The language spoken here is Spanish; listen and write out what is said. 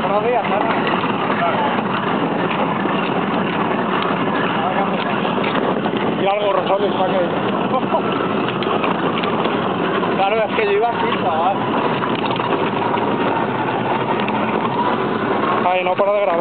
Buenos días, Sara. Y algo rosario está que... Claro, es que yo iba aquí, chaval. Ay, no para de grabar.